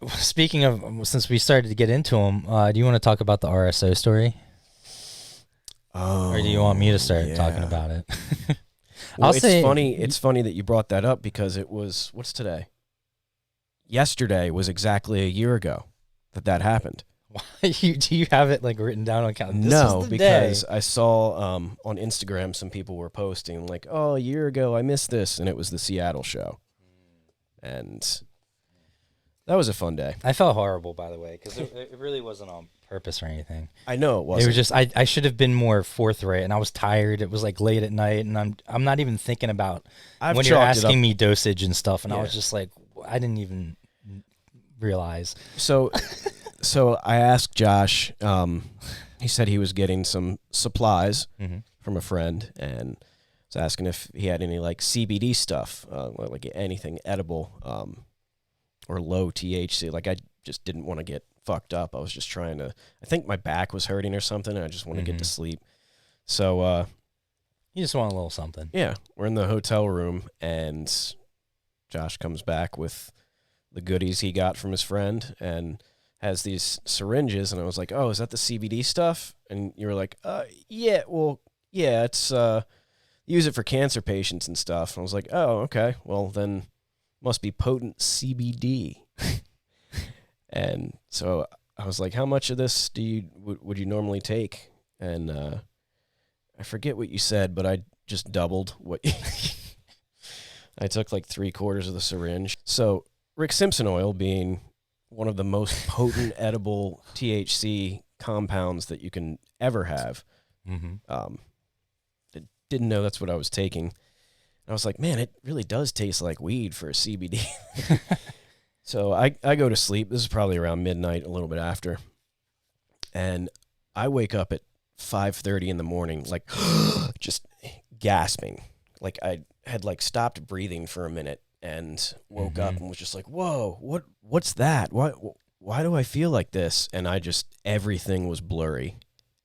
Speaking of, since we started to get into them, do you want to talk about the RSO story? Oh, Or do you want me to start talking yeah. about it? Well, I'll it's say, funny. It's funny that you brought that up because it was, what's today? Yesterday was exactly a year ago that happened. do you have it like written down on account? This was No, the because day. I saw on Instagram some people were posting like, "Oh, a year ago I missed this," and it was the Seattle show, and that was a fun day. I felt horrible, by the way, because it really wasn't on purpose or anything. I know it It was wasn't. just I should have been more forthright, and I was tired. It was like late at night, and I'm not even thinking about I've when you're chalked it up. asking me dosage and stuff, and I Yeah. was just like, I didn't even realize. So, so I asked Josh. He said he was getting some supplies from a friend, and was asking if he had any like CBD stuff, like anything edible, or low THC. Like I just didn't want to get fucked up. I was just trying to. I think my back was hurting or something, and I just want to get to sleep. So, You just want a little something. yeah, we're in the hotel room, and Josh comes back with the goodies he got from his friend, and has these syringes, and I was like, "Oh, is that the CBD stuff?" And you were like, yeah, well, yeah, it's use it for cancer patients and stuff." And I was like, "Oh, okay, well then, must be potent CBD." And so I was like, "How much of this would you normally take?" And I forget what you said, but I just doubled what I took like 3/4 of the syringe. So Rick Simpson oil being one of the most potent edible THC compounds that you can ever have. I didn't know that's what I was taking. And I was like, man, it really does taste like weed for a CBD. So I go to sleep. This is probably around midnight, a little bit after. And I wake up at 5:30 in the morning, like just gasping. Like I had like stopped breathing for a minute and woke up and was just like, whoa, what's that? Why do I feel like this? And everything was blurry.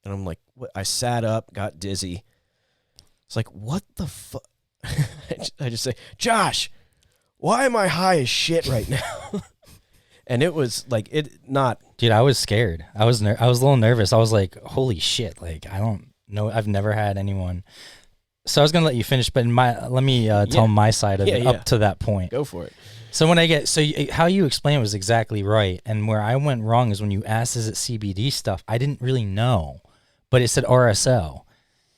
And I'm like, what? I sat up, got dizzy. It's like, what the fuck? I just say, Josh, why am I high as shit right now? And it was like, Dude, I was scared. I was a little nervous. I was like, holy shit. Like, I don't know. I've never had anyone. So I was going to let you finish, but let me tell my side of it up to that point. Go for it. So how you explained it was exactly right. And where I went wrong is when you asked, is it CBD stuff? I didn't really know, but it said RSO.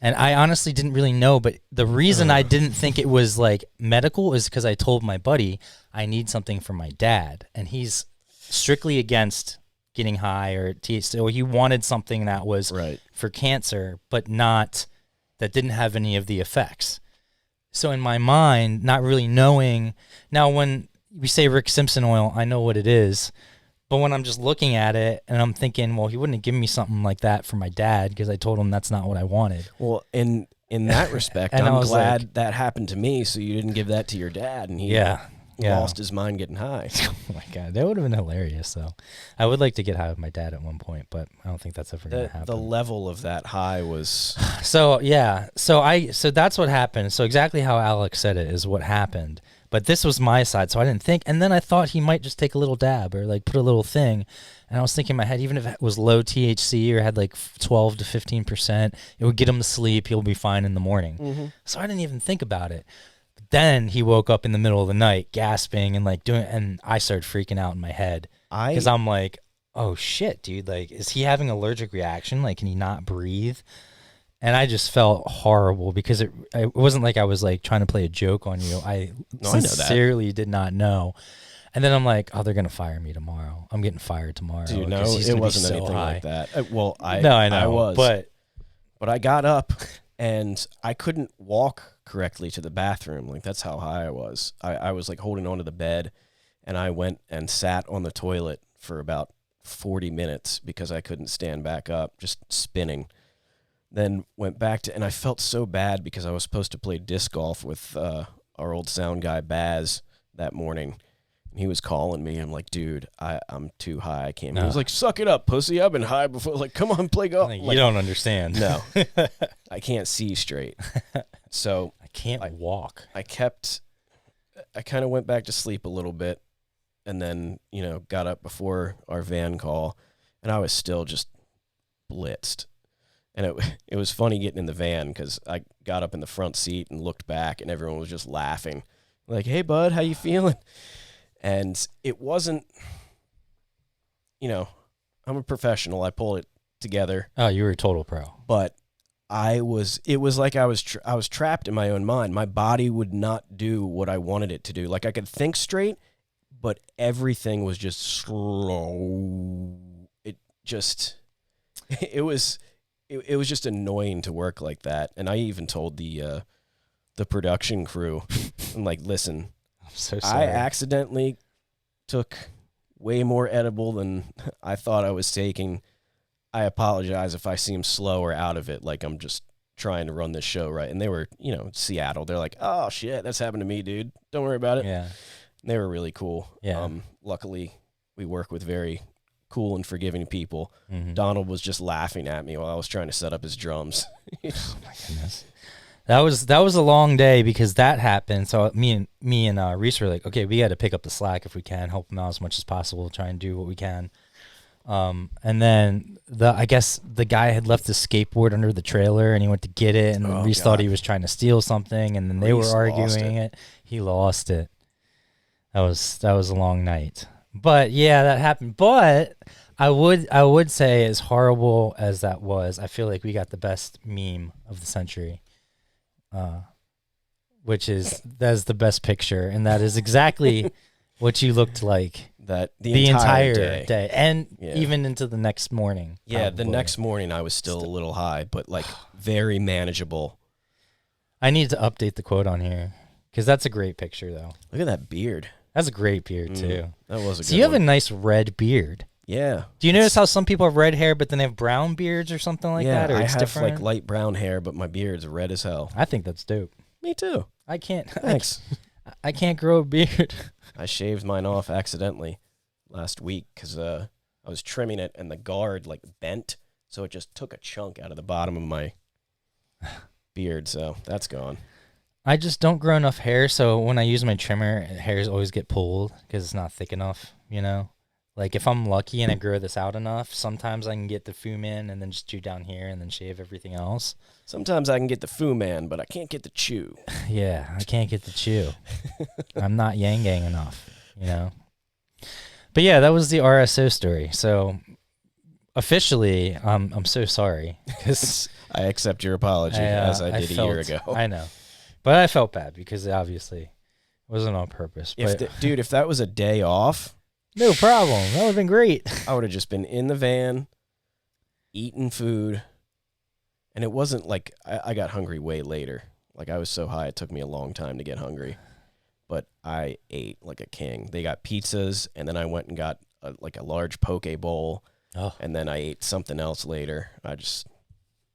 And I honestly didn't really know, but the reason I didn't think it was like medical is because I told my buddy I need something for my dad, and he's strictly against getting high or THC. So he wanted something that was for cancer, but that didn't have any of the effects. So in my mind, not really knowing, now when we say Rick Simpson oil, I know what it is. But when I'm just looking at it and I'm thinking, well, he wouldn't have given me something like that for my dad because I told him that's not what I wanted. Well, in that respect, I'm glad that happened to me, so you didn't give that to your dad, and he lost his mind getting high. Oh my God, that would have been hilarious, though. I would like to get high with my dad at one point, but I don't think that's ever going to happen. The level of that high was... So that's what happened. So exactly how Alex said it is what happened. But this was my side, so I didn't think. And then I thought he might just take a little dab or like put a little thing. And I was thinking in my head, even if it was low THC or had like 12 to 15%, it would get him to sleep. He'll be fine in the morning. So I didn't even think about it. But then he woke up in the middle of the night gasping and like and I started freaking out in my head because I'm like, oh shit, dude. Like, is he having an allergic reaction? Like, can he not breathe? And I just felt horrible because it wasn't like I was like trying to play a joke on you. I sincerely did not know. And then I'm like, oh, they're going to fire me tomorrow. I'm getting fired tomorrow. Dude, no, it wasn't anything like that. I know. I was. But I got up and I couldn't walk correctly to the bathroom. Like, that's how high I was. I was like holding onto the bed, and I went and sat on the toilet for about 40 minutes because I couldn't stand back up, just spinning. Then went back to, and I felt so bad because I was supposed to play disc golf with our old sound guy, Baz, that morning. And he was calling me. I'm like, dude, I'm too high. I can't. He was like, suck it up, pussy. I've been high before. Like, come on, play golf. You don't understand. No. I can't see straight. So I can't walk. I kind of went back to sleep a little bit. and then, got up before our van call, and I was still just blitzed. And it was funny getting in the van because I got up in the front seat and looked back, and everyone was just laughing. Like, hey, bud, how you feeling? And it wasn't, I'm a professional. I pull it together. Oh, you were a total pro. But it was like I was trapped in my own mind. My body would not do what I wanted it to do. Like I could think straight, but everything was just slow. It was just annoying to work like that. And I even told the production crew, I'm like, listen, I'm so sorry. I accidentally took way more edible than I thought I was taking. I apologize if I seem slow or out of it, like I'm just trying to run this show right. And they were, Seattle. They're like, oh, shit, that's happened to me, dude. Don't worry about it. Yeah. And they were really cool. Yeah. Luckily, we work with very cool and forgiving people. Mm-hmm. Donald was just laughing at me while I was trying to set up his drums. Oh, my goodness. That was a long day because that happened. So me and Reese were like, okay, we got to pick up the slack if we can, help him out as much as possible, try and do what we can. And then I guess the guy had left his skateboard under the trailer and he went to get it, and Reese thought he was trying to steal something, and then they were arguing it. He lost it. That was a long night. But yeah, that happened. But I would say, as horrible as that was, I feel like we got the best meme of the century. Which that's the best picture, and that is exactly what you looked like. That the entire day. And even into the next morning. Yeah, probably. the next morning I was still a little high, but like very manageable. I need to update the quote on here because that's a great picture, though. Look at that beard. That's a great beard too. That was a good So you have one. a nice red beard. Yeah. Do you notice how some people have red hair, but then they have brown beards or something like that? Or I it's have different? like light brown hair, but my beard's red as hell. I think that's dope. Me too. I can't. Thanks. I can't grow a beard. I shaved mine off accidentally last week because I was trimming it and the guard like bent, so it just took a chunk out of the bottom of my beard. So that's gone. I just don't grow enough hair, so when I use my trimmer, hairs always get pulled because it's not thick enough, Like, if I'm lucky and I grow this out enough, sometimes I can get the Fu Man and then just chew down here and then shave everything else. Sometimes I can get the Fu Man, but I can't get the chew. Yeah, I can't get the chew. I'm not yang gang enough, But yeah, that was the RSO story. So officially, I'm so sorry. Cause I accept your apology as I did a year ago. I know. But I felt bad because obviously it wasn't on purpose. Dude, if that was a day off, no problem. That would have been great. I would have just been in the van, eating food, and it wasn't like I got hungry way later. Like, I was so high, it took me a long time to get hungry. But I ate like a king. They got pizzas, and then I went and got a large poke bowl, and then I ate something else later. I just